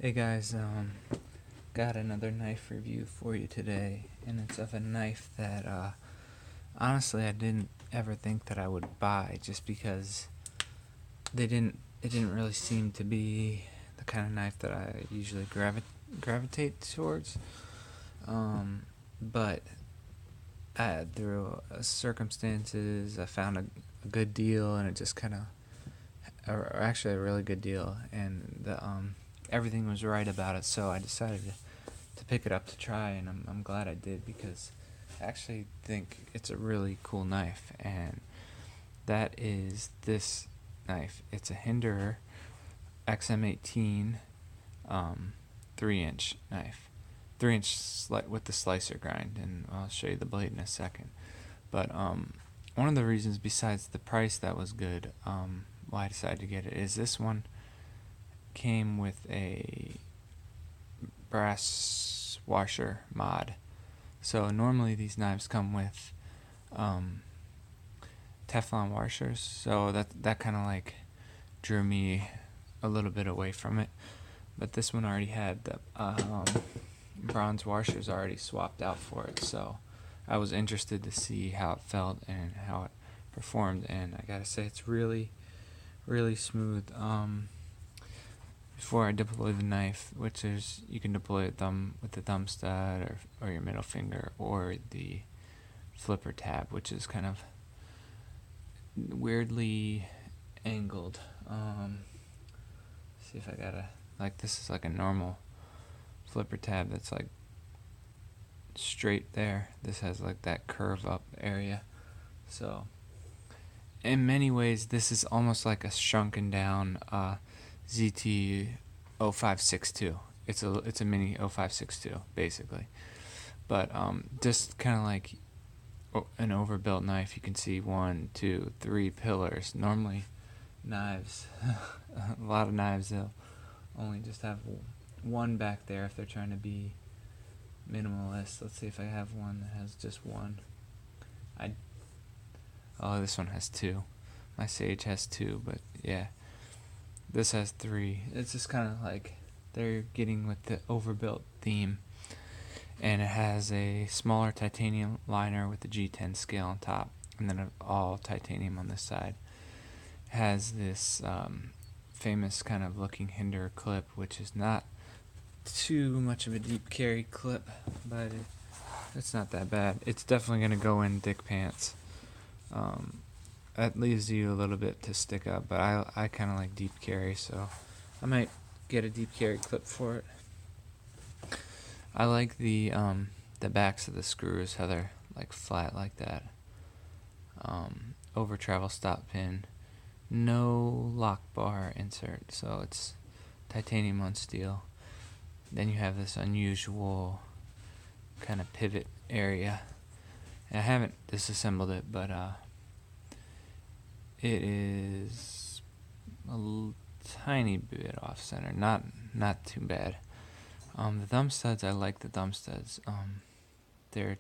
Hey guys, got another knife review for you today, and it's of a knife that honestly I didn't ever think that I would buy, just because it didn't really seem to be the kind of knife that I usually gravitate towards. But through circumstances, I found a good deal, and it just kind of, or actually a really good deal, and the everything was right about it. So I decided to pick it up to try, and I'm glad I did, because I actually think it's a really cool knife, and that is this knife. It's a Hinderer XM-18 3-inch knife. 3-inch with the slicer grind, and I'll show you the blade in a second. But one of the reasons, besides the price that was good, why I decided to get it, is this one came with a brass washer mod. So normally these knives come with Teflon washers, so that kind of like drew me a little bit away from it. But this one already had the bronze washers already swapped out for it, so I was interested to see how it felt and how it performed, and I gotta say it's really smooth. Before I deploy the knife, which is, you can deploy it with the thumb stud, or your middle finger, or the flipper tab, which is kind of weirdly angled. See if I gotta, like, this is like a normal flipper tab that's like straight there. This has like that curve up area. So in many ways this is almost like a shrunken down ZT 0562. It's a mini 0562 basically, but just kind of like an overbuilt knife. You can see 1, 2, 3 pillars. Normally knives, a lot of knives, they'll only just have one back there if they're trying to be minimalist. Let's see if I have one that has just one. Oh, this one has 2. My Sage has 2, but yeah, this has 3. It's just kind of like they're getting with the overbuilt theme. And it has a smaller titanium liner with the G10 scale on top, and then all titanium on this side. It has this famous kind of looking Hinderer clip, which is not too much of a deep carry clip, but it's not that bad. It's definitely going to go in thick pants. That leaves you a little bit to stick up, but I kind of like deep carry, so I might get a deep carry clip for it. I like the backs of the screws, how they're like flat like that. Over travel stop pin, no lock bar insert, so it's titanium on steel. Then you have this unusual kind of pivot area. And I haven't disassembled it, but it is a tiny bit off center, not too bad. The thumb studs, I like the thumb studs. They're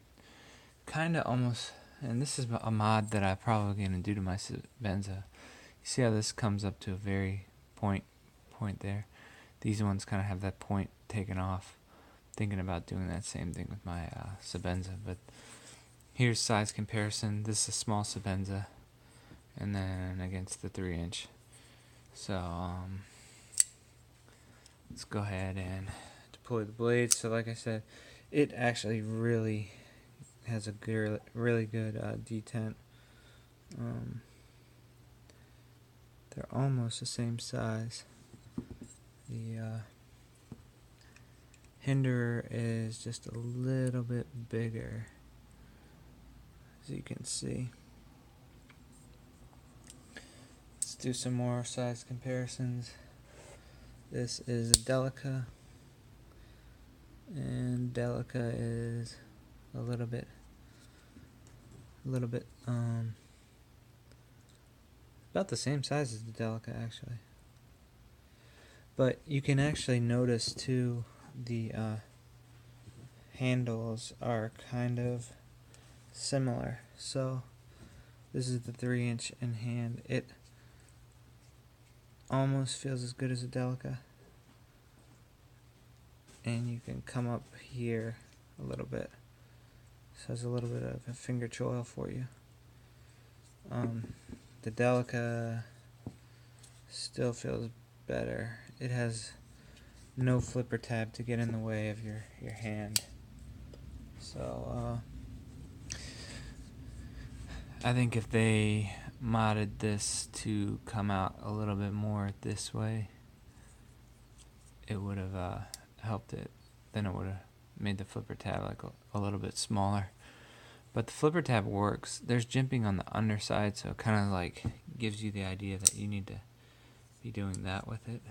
kind of almost, and this is a mod that I'm probably going to do to my Benza. You see how this comes up to a very point there? These ones kind of have that point taken off. Thinking about doing that same thing with my Sabenza, but here's size comparison. This is a small Sabenza, and then against the 3-inch. So let's go ahead and deploy the blade. So like I said, it actually really has a really good detent. They're almost the same size. The Hinderer is just a little bit bigger, as you can see. Let's do some more size comparisons. This is a Delica, and Delica is a little bit about the same size as the Delica, actually. But you can actually notice too, the handles are kind of similar. So this is the 3-inch in hand. It almost feels as good as a Delica. and you can come up here a little bit. So there's a little bit of a finger choil for you. The Delica still feels better. It has no flipper tab to get in the way of your hand. So I think if they modded this to come out a little bit more this way, it would have helped it. Then it would have made the flipper tab like a little bit smaller. But the flipper tab works. There's jimping on the underside, so it kind of like gives you the idea that you need to be doing that with it.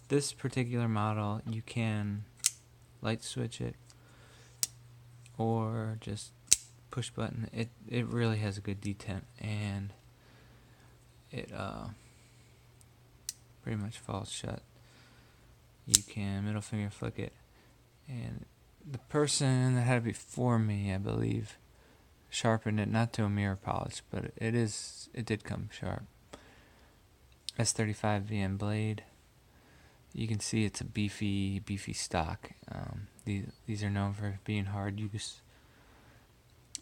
This particular model, you can light switch it or just push button. It really has a good detent, and it pretty much falls shut. You can middle finger flick it, and the person that had it before me, I believe, sharpened it, not to a mirror polish, but it did come sharp. S35 VM blade. You can see it's a beefy stock. These are known for being hard use.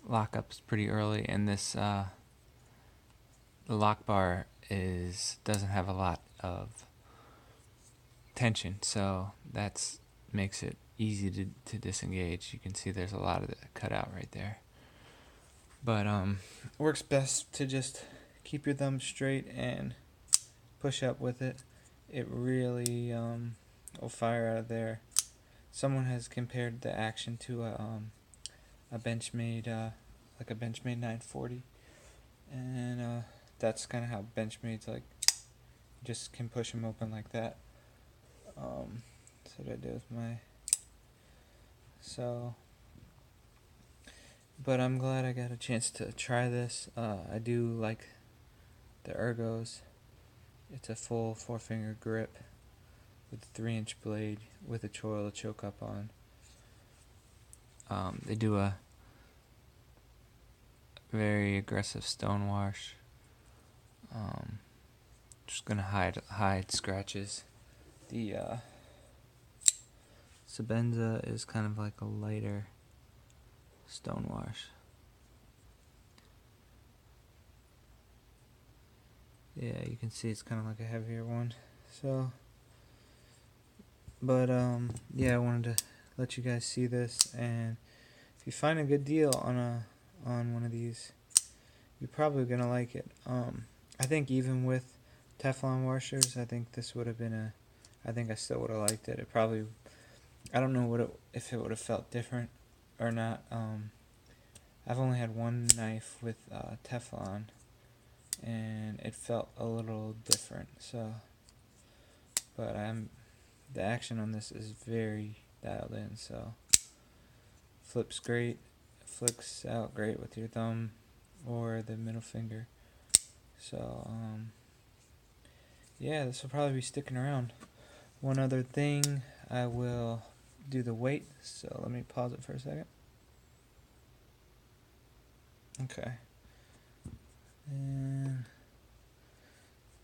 Lockups pretty early, and this the lock bar doesn't have a lot of tension, so that makes it easy to disengage. You can see there's a lot of it cut out right there. But works best to just keep your thumb straight and push up with it. It really will fire out of there. Someone has compared the action to a Benchmade, like a Benchmade 940, and that's kind of how Benchmade's like. Just can push them open like that. That's what I do with my. But I'm glad I got a chance to try this. I do like the ergos. It's a full 4-finger grip with a 3-inch blade with a choil to choke up on. They do a very aggressive stone wash. Just gonna hide scratches. The Sebenza is kind of like a lighter stone wash. Yeah, you can see it's kind of like a heavier one. So, but yeah, I wanted to let you guys see this, and if you find a good deal on one of these, you're probably gonna like it. I think even with Teflon washers, I think this would have been I think I still would have liked it. It probably, I don't know if it would have felt different or not. I've only had one knife with Teflon, and it felt a little different. So, but the action on this is very dialed in. So, flips great, flicks out great with your thumb or the middle finger. So, yeah, this will probably be sticking around. One other thing, I will do the weight. So let me pause it for a second. Okay. And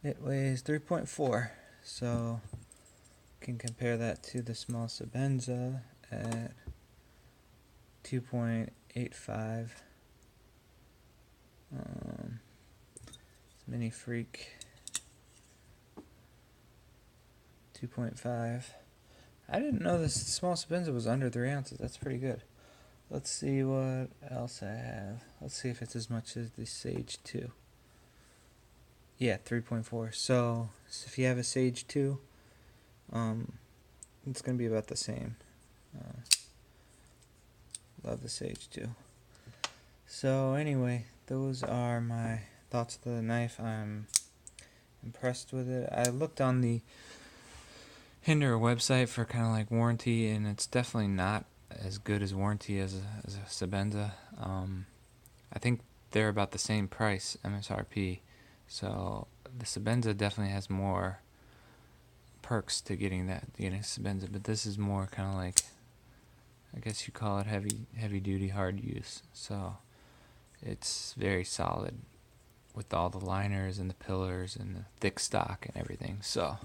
it weighs 3.4. So can compare that to the small Sebenza at 2.85. Mini Freak 2.5. I didn't know this small Sebenza was under 3 ounces. That's pretty good. Let's see what else I have. Let's see if it's as much as the Sage 2. Yeah, 3.4. So if you have a Sage 2, it's going to be about the same. Love the Sage 2. So anyway, those are my thoughts of the knife. I'm impressed with it. I looked on the Hinderer website for kind of like warranty, and it's definitely not as good as warranty as a Sebenza. I think they're about the same price, MSRP. So the Sebenza definitely has more perks to getting a Sebenza, but this is more kind of like, I guess you call it heavy duty hard use. So it's very solid with all the liners and the pillars and the thick stock and everything. So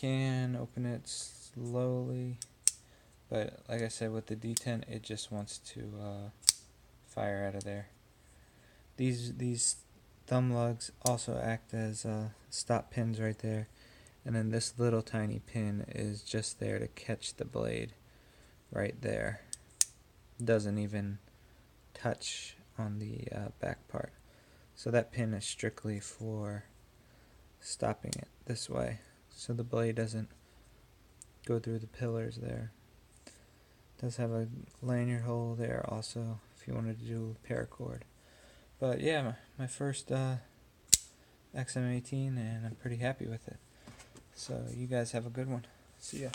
can open it slowly, but like I said, with the D10, it just wants to fire out of there. These thumb lugs also act as stop pins right there, and then this little tiny pin is just there to catch the blade right there. Doesn't even touch on the back part. So that pin is strictly for stopping it this way, so the blade doesn't go through the pillars there. It does have a lanyard hole there also if you wanted to do paracord. But yeah, my first XM-18, and I'm pretty happy with it. So you guys have a good one. See ya.